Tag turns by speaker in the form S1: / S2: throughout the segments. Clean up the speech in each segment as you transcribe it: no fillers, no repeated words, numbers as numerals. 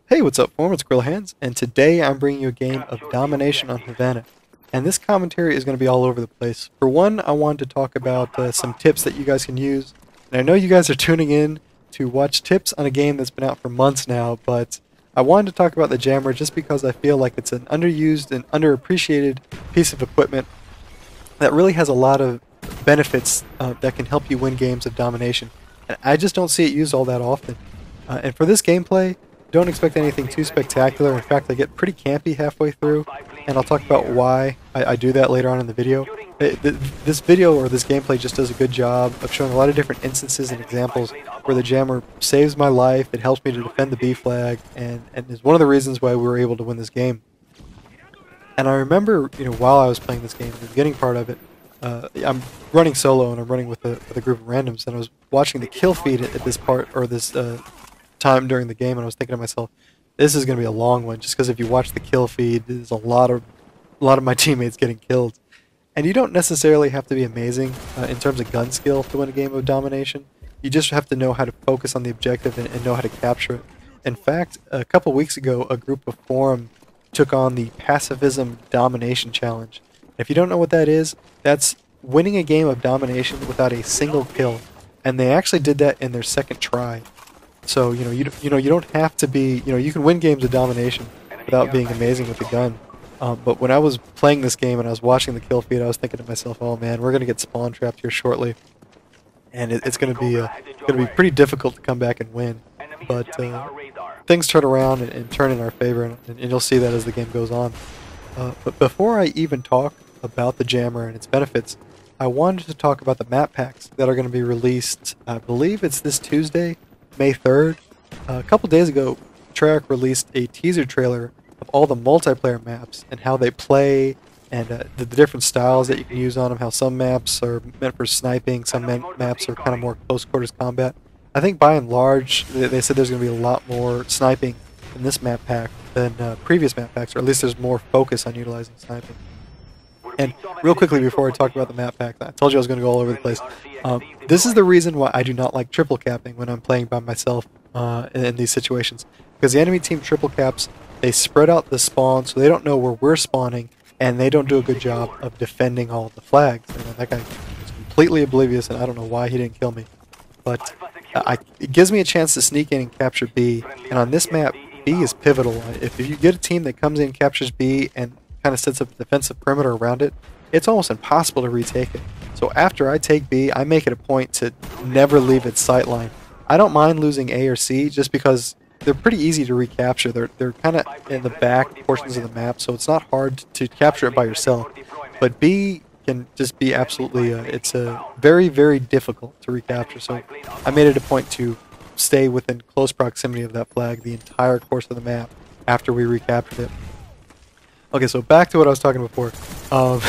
S1: Hey, what's up, forum? It's Grill Hands, and today I'm bringing you a game of Domination on Havana. And this commentary is going to be all over the place. For one, I wanted to talk about some tips that you guys can use. And I know you guys are tuning in to watch tips on a game that's been out for months now, but I wanted to talk about the jammer just because I feel like it's an underused and underappreciated piece of equipment that really has a lot of benefits that can help you win games of domination. And I just don't see it used all that often. And for this gameplay, don't expect anything too spectacular. In fact, I get pretty campy halfway through, and I'll talk about why I do that later on in the video. This video, or this gameplay, just does a good job of showing a lot of different instances and examples where the jammer saves my life, it helps me to defend the B flag, and is one of the reasons why we were able to win this game. And I remember, while I was playing this game, the beginning part of it, I'm running solo and I'm running with a group of randoms, and I was watching the kill feed at this part, or this time during the game, and I was thinking to myself, this is going to be a long one, just because if you watch the kill feed, there's a lot of my teammates getting killed. And you don't necessarily have to be amazing in terms of gun skill to win a game of domination. You just have to know how to focus on the objective and know how to capture it. In fact, a couple weeks ago, a group of forum took on the Pacifism Domination Challenge. If you don't know what that is, that's winning a game of domination without a single kill. And they actually did that in their second try. So you don't have to be, you can win games of domination without being amazing with the gun. But when I was playing this game and I was watching the kill feed, I was thinking to myself, oh man, we're gonna get spawn trapped here shortly, and it's gonna be pretty difficult to come back and win. But things turn around and turn in our favor, and you'll see that as the game goes on. But before I even talk about the jammer and its benefits, I wanted to talk about the map packs that are going to be released. I believe it's this Tuesday, May 3rd. A couple days ago, Treyarch released a teaser trailer of all the multiplayer maps and how they play, and the different styles that you can use on them, how some maps are meant for sniping, some maps are kind of more close quarters combat. I think by and large, they said there's going to be a lot more sniping in this map pack than previous map packs, or at least there's more focus on utilizing sniping. And real quickly before I talk about the map pack, I told you I was going to go all over the place. This is the reason why I do not like triple capping when I'm playing by myself in these situations. Because the enemy team triple caps, they spread out the spawn so they don't know where we're spawning, and they don't do a good job of defending all of the flags. And that guy is completely oblivious, and I don't know why he didn't kill me. But it gives me a chance to sneak in and capture B, and on this map, B is pivotal. If you get a team that comes in and captures B and kind of sets up a defensive perimeter around it, it's almost impossible to retake it. So after I take B, I make it a point to never leave its sight line. I don't mind losing A or C just because they're pretty easy to recapture. They're kind of in the back portions of the map, so it's not hard to capture it by yourself. But B can just be absolutely, it's very, very difficult to recapture. So I made it a point to stay within close proximity of that flag the entire course of the map after we recaptured it. Okay, so back to what I was talking before. So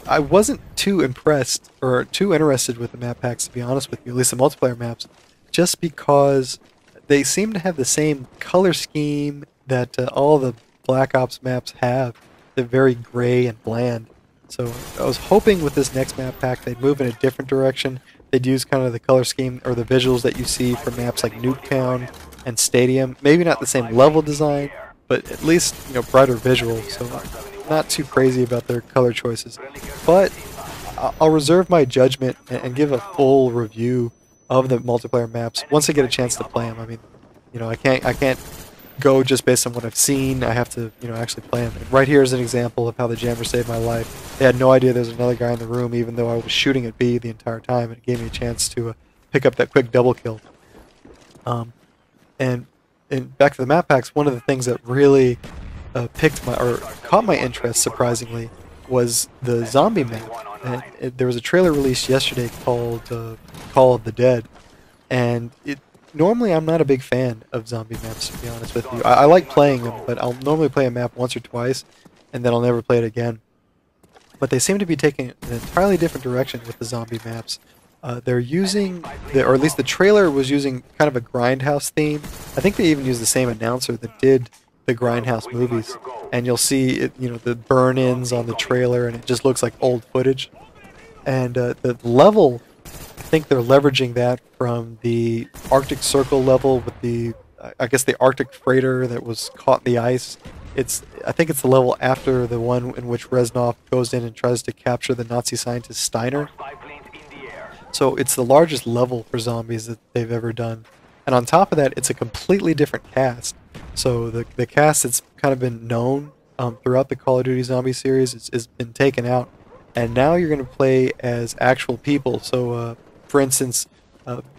S1: I wasn't too impressed or too interested with the map packs, to be honest with you, at least the multiplayer maps, just because they seem to have the same color scheme that all the Black Ops maps have. They're very gray and bland. So I was hoping with this next map pack they'd move in a different direction. They'd use kind of the color scheme or the visuals that you see for maps like Nuketown and Stadium. Maybe not the same level design, but at least, brighter visuals, so not too crazy about their color choices. But I'll reserve my judgment and give a full review of the multiplayer maps once I get a chance to play them. I mean, I can't go just based on what I've seen. I have to, actually play them. And right here is an example of how the jammer saved my life. They had no idea there was another guy in the room, even though I was shooting at B the entire time, and it gave me a chance to pick up that quick double kill. And back to the map packs, one of the things that really caught my interest, surprisingly, was the zombie map. And there was a trailer released yesterday called Call of the Dead, and normally I'm not a big fan of zombie maps, to be honest with you. I like playing them, but I'll normally play a map once or twice, and then I'll never play it again. But they seem to be taking an entirely different direction with the zombie maps. They're using, or at least the trailer was using kind of a Grindhouse theme. I think they even used the same announcer that did the Grindhouse movies. And you'll see it, the burn-ins on the trailer, and it just looks like old footage. And the level, I think they're leveraging that from the Arctic Circle level with the I guess the Arctic freighter that was caught in the ice. I think it's the level after the one in which Reznov goes in and tries to capture the Nazi scientist Steiner. So it's the largest level for zombies that they've ever done. And on top of that, it's a completely different cast. So the cast that's kind of been known throughout the Call of Duty Zombie series has been taken out. And now you're going to play as actual people. So, for instance,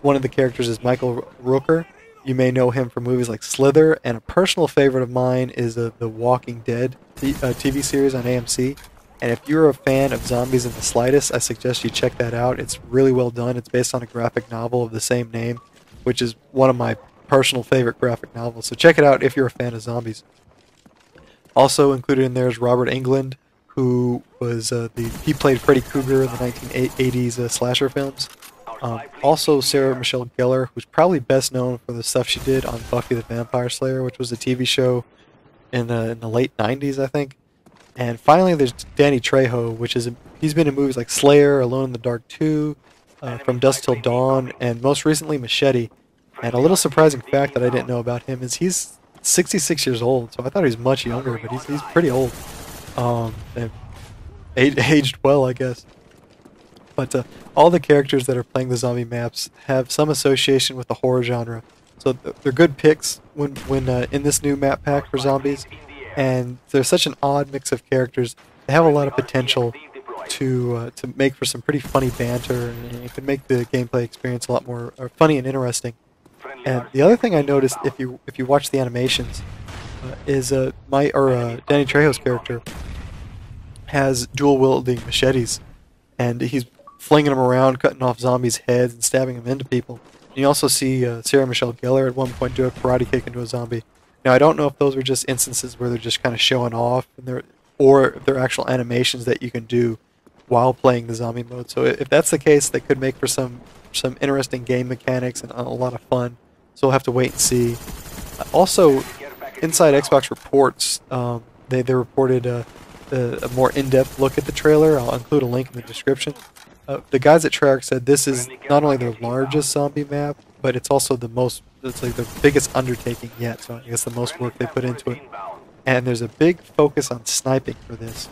S1: one of the characters is Michael Rooker. You may know him from movies like Slither, and a personal favorite of mine is the Walking Dead TV series on AMC. And if you're a fan of zombies in the slightest, I suggest you check that out. It's really well done. It's based on a graphic novel of the same name, which is one of my personal favorite graphic novels. So check it out if you're a fan of zombies. Also included in there is Robert Englund, who was he played Freddy Krueger in the 1980s slasher films. Also Sarah Michelle Gellar, who's probably best known for the stuff she did on Buffy the Vampire Slayer, which was a TV show in the late 90s, I think. And finally, there's Danny Trejo, he's been in movies like Slayer, Alone in the Dark 2, From Dusk Till Dawn, and most recently Machete. And a little surprising fact that I didn't know about him is he's 66 years old, so I thought he was much younger, but he's pretty old. And aged well, I guess. But all the characters that are playing the zombie maps have some association with the horror genre, so they're good picks when in this new map pack for zombies. And they're such an odd mix of characters. They have a lot of potential to make for some pretty funny banter, and it could make the gameplay experience a lot more funny and interesting. And the other thing I noticed, if you watch the animations, is Danny Trejo's character has dual wielding machetes, and he's flinging them around, cutting off zombies' heads and stabbing them into people. And you also see Sarah Michelle Gellar at one point do a karate kick into a zombie. Now I don't know if those were just instances where they're just kind of showing off, or if they're actual animations that you can do while playing the zombie mode. So if that's the case, they could make for some interesting game mechanics and a lot of fun. So we'll have to wait and see. Also, inside Xbox reports, they reported a more in-depth look at the trailer. I'll include a link in the description. The guys at Treyarch said this is not only their largest zombie map, but it's also it's like the biggest undertaking yet, so I guess the most work they put into it. And there's a big focus on sniping for this.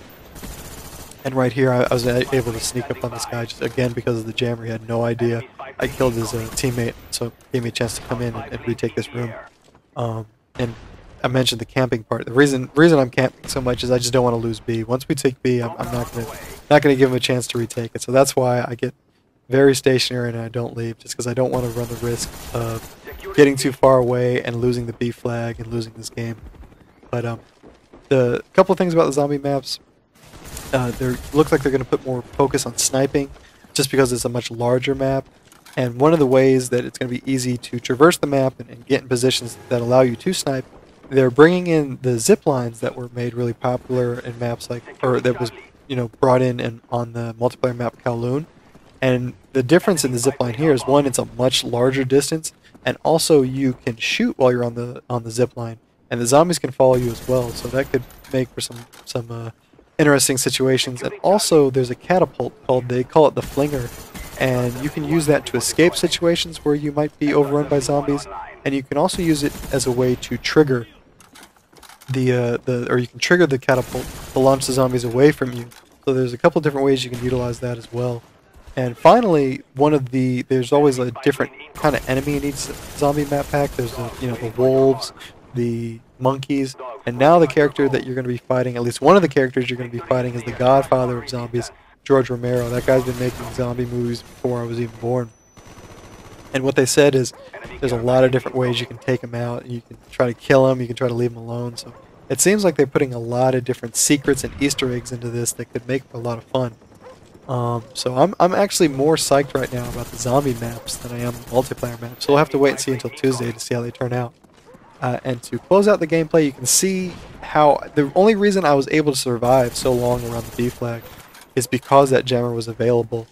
S1: And right here, I was able to sneak up on this guy just again because of the jammer. He had no idea I killed his teammate, so it gave me a chance to come in and retake this room. And I mentioned the camping part. The reason I'm camping so much is I just don't want to lose B. Once we take B, I'm not gonna give him a chance to retake it. So that's why I get very stationary and I don't leave, just because I don't want to run the risk of getting too far away and losing the B flag and losing this game. But the couple of things about the zombie maps, they look like they're going to put more focus on sniping, just because it's a much larger map. And one of the ways that it's going to be easy to traverse the map and get in positions that allow you to snipe, they're bringing in the zip lines that were made really popular in maps that was brought in on the multiplayer map Kowloon. And the difference in the zipline here is, one, it's a much larger distance, and also you can shoot while you're on the zipline, and the zombies can follow you as well. So that could make for some interesting situations. And also, there's a catapult they call it the Flinger, and you can use that to escape situations where you might be overrun by zombies. And you can also use it as a way to trigger or you can trigger the catapult to launch the zombies away from you. So there's a couple different ways you can utilize that as well. And finally, there's always a different kind of enemy in each zombie map pack. There's the wolves, the monkeys, and now the character that you're going to be fighting, at least one of the characters you're going to be fighting, is the godfather of zombies, George Romero. That guy's been making zombie movies before I was even born. And what they said is there's a lot of different ways you can take him out. You can try to kill him, you can try to leave him alone. So it seems like they're putting a lot of different secrets and Easter eggs into this that could make for a lot of fun. So I'm actually more psyched right now about the zombie maps than I am the multiplayer maps. So we'll have to wait and see until Tuesday to see how they turn out. And to close out the gameplay, you can see how the only reason I was able to survive so long around the B flag is because that jammer was available.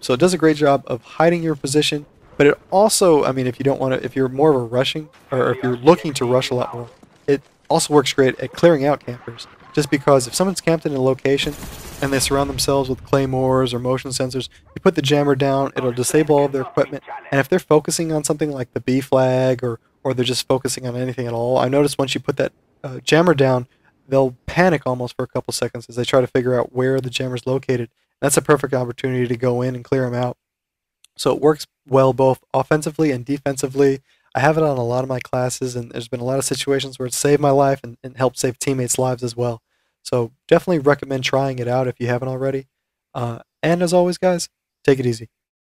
S1: So it does a great job of hiding your position, but it also, I mean, if you're more of a rushing, or if you're looking to rush a lot more, it also works great at clearing out campers. Just because if someone's camped in a location and they surround themselves with claymores or motion sensors, you put the jammer down, it'll disable all of their equipment, and if they're focusing on something like the B flag or or they're just focusing on anything at all. I noticed once you put that jammer down, they'll panic almost for a couple seconds as they try to figure out where the jammer's located. That's a perfect opportunity to go in and clear them out. So it works well both offensively and defensively. I have it on a lot of my classes, and there's been a lot of situations where it saved my life and helped save teammates' lives as well. So definitely recommend trying it out if you haven't already. And as always, guys, take it easy.